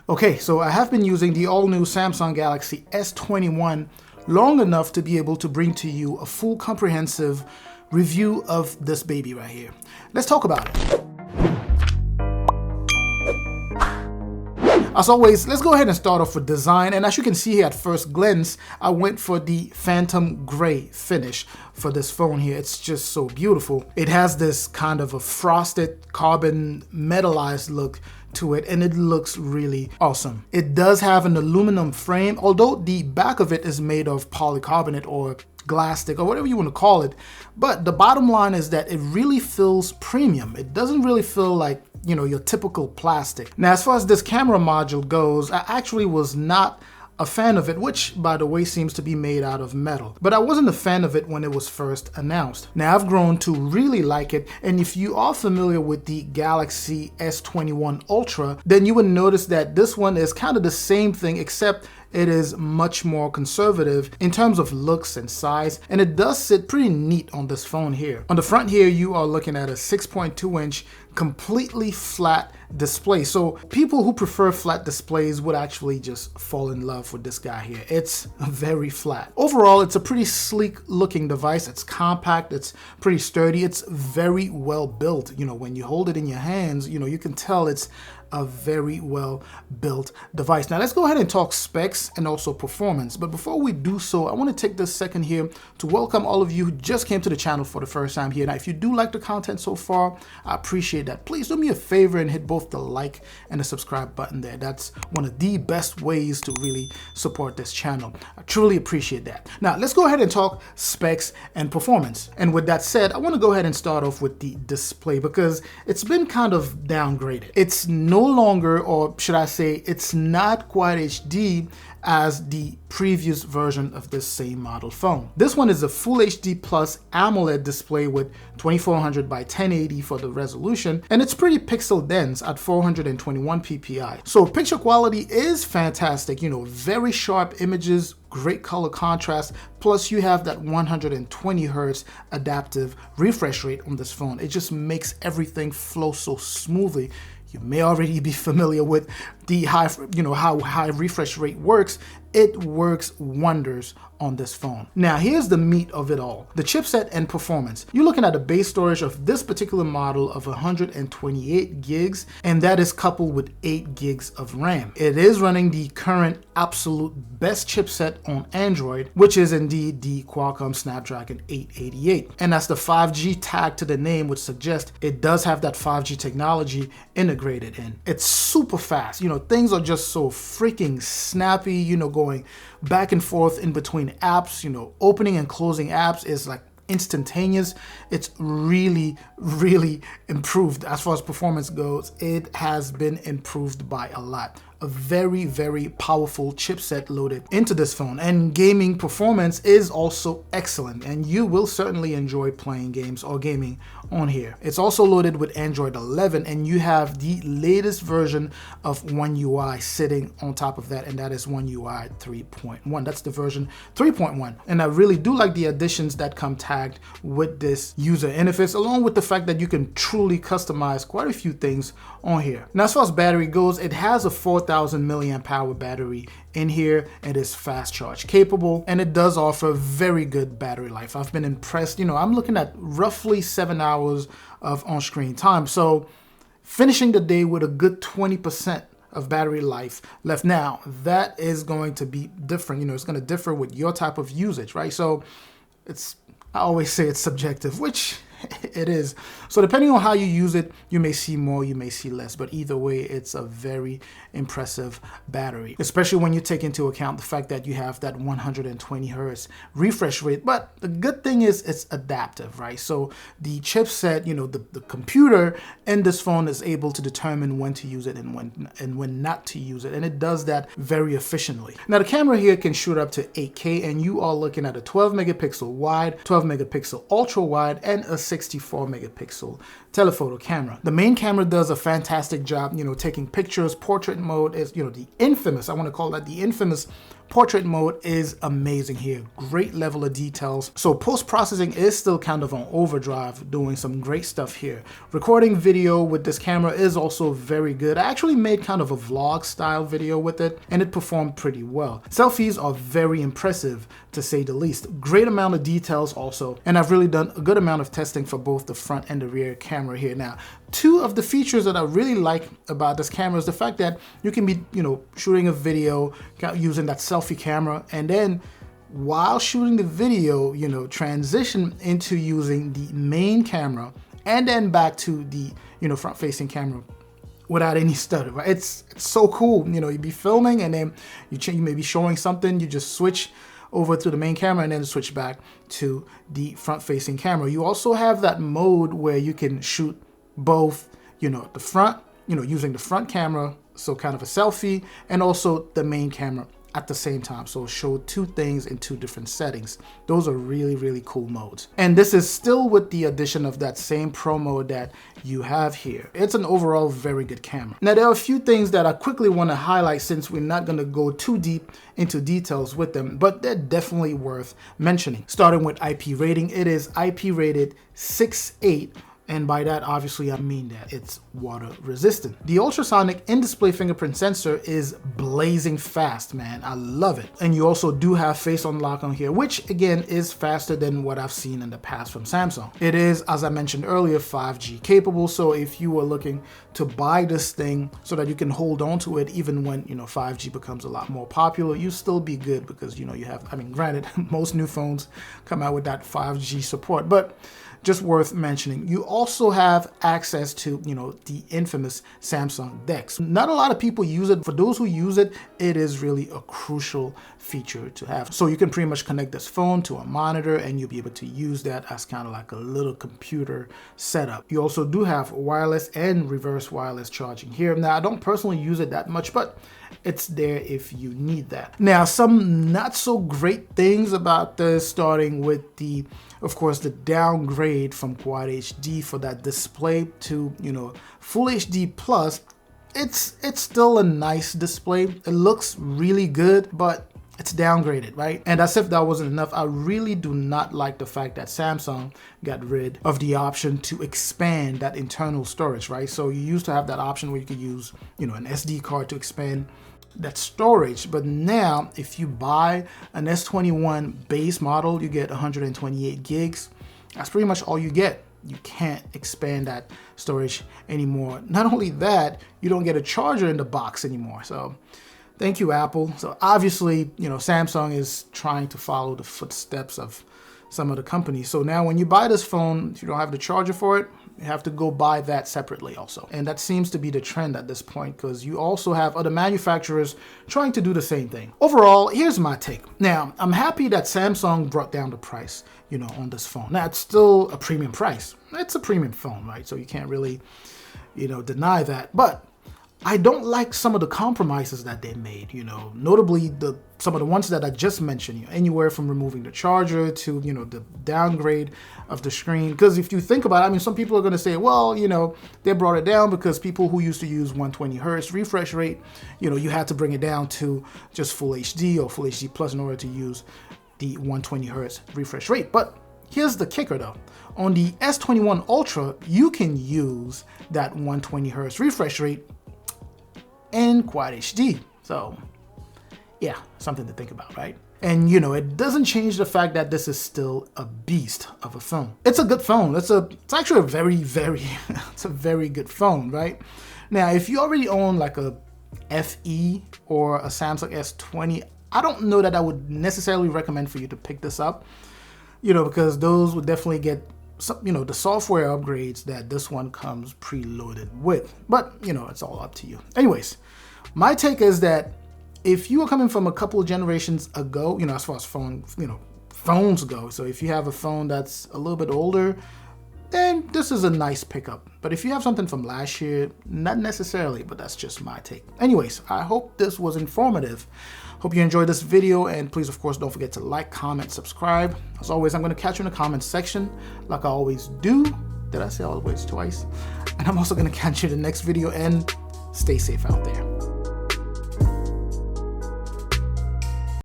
Okay, so I have been using the all-new Samsung Galaxy S21 long enough to be able to bring to you a full comprehensive review of this baby right here. Let's talk about it. As always, let's go ahead and start off with design, and as you can see here at first glance, I went for the phantom gray finish for this phone here. It's just so beautiful. It has this kind of a frosted carbon metallized look to it, and it looks really awesome. It does have an aluminum frame, although the back of it is made of polycarbonate or glasstic or whatever you want to call it. But the bottom line is that it really feels premium. It doesn't really feel like, you know, your typical plastic. Now, as far as this camera module goes, I actually was not a fan of it, which by the way seems to be made out of metal. But I wasn't a fan of it when it was first announced. Now I've grown to really like it, and if you are familiar with the Galaxy S21 Ultra, then you would notice that this one is kind of the same thing, except it is much more conservative in terms of looks and size, and it does sit pretty neat on this phone here. On the front here, you are looking at a 6.2-inch completely flat display. So people who prefer flat displays would actually just fall in love with this guy here. It's very flat. Overall, it's a pretty sleek looking device. It's compact, it's pretty sturdy, it's very well built. You know, when you hold it in your hands, you know, you can tell it's a very well built device. Now let's go ahead and talk specs and also performance. But before we do so, I want to take this second here to welcome all of you who just came to the channel for the first time here. Now, if you do like the content so far, I appreciate that. Please do me a favor and hit both the like and the subscribe button there. That's one of the best ways to really support this channel. I truly appreciate that. Now let's go ahead and talk specs and performance. And with that said, I want to go ahead and start off with the display because it's been kind of downgraded. It's no longer, or should I say, it's not quite HD as the previous version of this same model phone. This one is a Full HD Plus AMOLED display with 2400 by 1080 for the resolution, and it's pretty pixel dense at 421 ppi. So picture quality is fantastic, you know, very sharp images, great color contrast, plus you have that 120 hertz adaptive refresh rate on this phone. It just makes everything flow so smoothly. You may already be familiar with the high, you know, how high refresh rate works. It works wonders on this phone. Now, here's the meat of it all, the chipset and performance. You're looking at a base storage of this particular model of 128 gigs, and that is coupled with 8 gigs of RAM. It is running the current absolute best chipset on Android, which is indeed the Qualcomm Snapdragon 888. And that's the 5G tag to the name, which suggests it does have that 5G technology integrated in. It's super fast. You know, things are just so freaking snappy, you know, going back and forth in between apps, you know, opening and closing apps is like instantaneous. It's really improved. As far as performance goes, it has been improved by a lot. A very powerful chipset loaded into this phone, and gaming performance is also excellent, and you will certainly enjoy playing games or gaming on here. It's also loaded with Android 11, and you have the latest version of One UI sitting on top of that, and that is One UI 3.1. That's the version 3.1, and I really do like the additions that come tagged with this user interface, along with the fact that you can truly customize quite a few things on here. Now, as far as battery goes, it has a 4,000 milliamp hour battery in here. It is fast charge capable, and it does offer very good battery life. I've been impressed. You know, I'm looking at roughly 7 hours of on-screen time, so finishing the day with a good 20% of battery life left. Now, that is going to be different. You know, it's going to differ with your type of usage, right? So I always say it's subjective, which it is. So depending on how you use it, you may see more, you may see less, but either way, it's a very impressive battery, especially when you take into account the fact that you have that 120 hertz refresh rate. But the good thing is it's adaptive, right? So the chipset, you know, the computer in this phone is able to determine when to use it and when not to use it, and it does that very efficiently. Now, the camera here can shoot up to 8K, and you are looking at a 12 megapixel wide, 12 megapixel ultra wide, and a 64 megapixel telephoto camera. The main camera does a fantastic job, you know, taking pictures. Portrait mode is, you know, the infamous, I want to call that the infamous Portrait mode is amazing here. Great level of details. So post-processing is still kind of on overdrive, doing some great stuff here. Recording video with this camera is also very good. I actually made kind of a vlog style video with it, and it performed pretty well. Selfies are very impressive, to say the least. Great amount of details also, and I've really done a good amount of testing for both the front and the rear camera here. Now, two of the features that I really like about this camera is the fact that you can be, shooting a video using that selfie camera, and then while shooting the video, transition into using the main camera and then back to the, front-facing camera without any stutter, right? It's so cool. You'd be filming and then you may be showing something, you just switch over to the main camera and then switch back to the front-facing camera. You also have that mode where you can shoot both, the front, using the front camera, so kind of a selfie, and also the main camera at the same time. So show two things in two different settings. Those are really, really cool modes. And this is still with the addition of that same Pro mode that you have here. It's an overall very good camera. Now, there are a few things that I quickly want to highlight since we're not going to go too deep into details with them, but they're definitely worth mentioning. Starting with IP rating, it is IP rated 6.8. And by that, obviously, I mean that it's water resistant. The ultrasonic in-display fingerprint sensor is blazing fast, man. I love it. And you also do have face unlock on here, which again is faster than what I've seen in the past from Samsung. It is, as I mentioned earlier, 5G capable. So if you were looking to buy this thing so that you can hold on to it even when, 5G becomes a lot more popular, you still be good because, you have, granted, most new phones come out with that 5G support, but just worth mentioning. You also have access to, the infamous Samsung DeX. Not a lot of people use it. For those who use it, it is really a crucial feature to have. So you can pretty much connect this phone to a monitor and you'll be able to use that as kind of like a little computer setup. You also do have wireless and reverse wireless charging here. Now, I don't personally use it that much, but it's there if you need that. Now, some not so great things about this, starting with of course, the downgrade from Quad HD for that display to, Full HD Plus. It's still a nice display. It looks really good, but it's downgraded, right? And as if that wasn't enough, I really do not like the fact that Samsung got rid of the option to expand that internal storage, right? So you used to have that option where you could use, an SD card to expand that storage, but now if you buy an S21 base model, you get 128 gigs. That's pretty much all you get. You can't expand that storage anymore. Not only that, you don't get a charger in the box anymore. So thank you, Apple. So obviously, Samsung is trying to follow the footsteps of some of the companies. So now when you buy this phone, if you don't have the charger for it, you have to go buy that separately also. And that seems to be the trend at this point because you also have other manufacturers trying to do the same thing. Overall, here's my take. Now, I'm happy that Samsung brought down the price, on this phone. Now, it's still a premium price. It's a premium phone, right? So you can't really, deny that. But I don't like some of the compromises that they made, notably some of the ones that I just mentioned, anywhere from removing the charger to, the downgrade of the screen. Because if you think about it, some people are going to say, well, they brought it down because people who used to use 120 hertz refresh rate, you had to bring it down to just Full HD or Full HD Plus in order to use the 120 hertz refresh rate. But here's the kicker though. On the S21 Ultra, you can use that 120 hertz refresh rate in Quad HD. So yeah, something to think about, right? And it doesn't change the fact that this is still a beast of a phone. It's a good phone. It's actually a very, very, it's a very good phone, right? Now, if you already own like a FE or a Samsung S20, I don't know that I would necessarily recommend for you to pick this up, because those would definitely get some, the software upgrades that this one comes preloaded with. But, it's all up to you. Anyways, my take is that if you are coming from a couple of generations ago, as far as phones go, so if you have a phone that's a little bit older, then this is a nice pickup. But if you have something from last year, not necessarily, but that's just my take. Anyways, I hope this was informative. Hope you enjoyed this video, and please, of course, don't forget to like, comment, subscribe. As always, I'm going to catch you in the comments section like I always do. Did I say always twice? And I'm also going to catch you in the next video, and stay safe out there.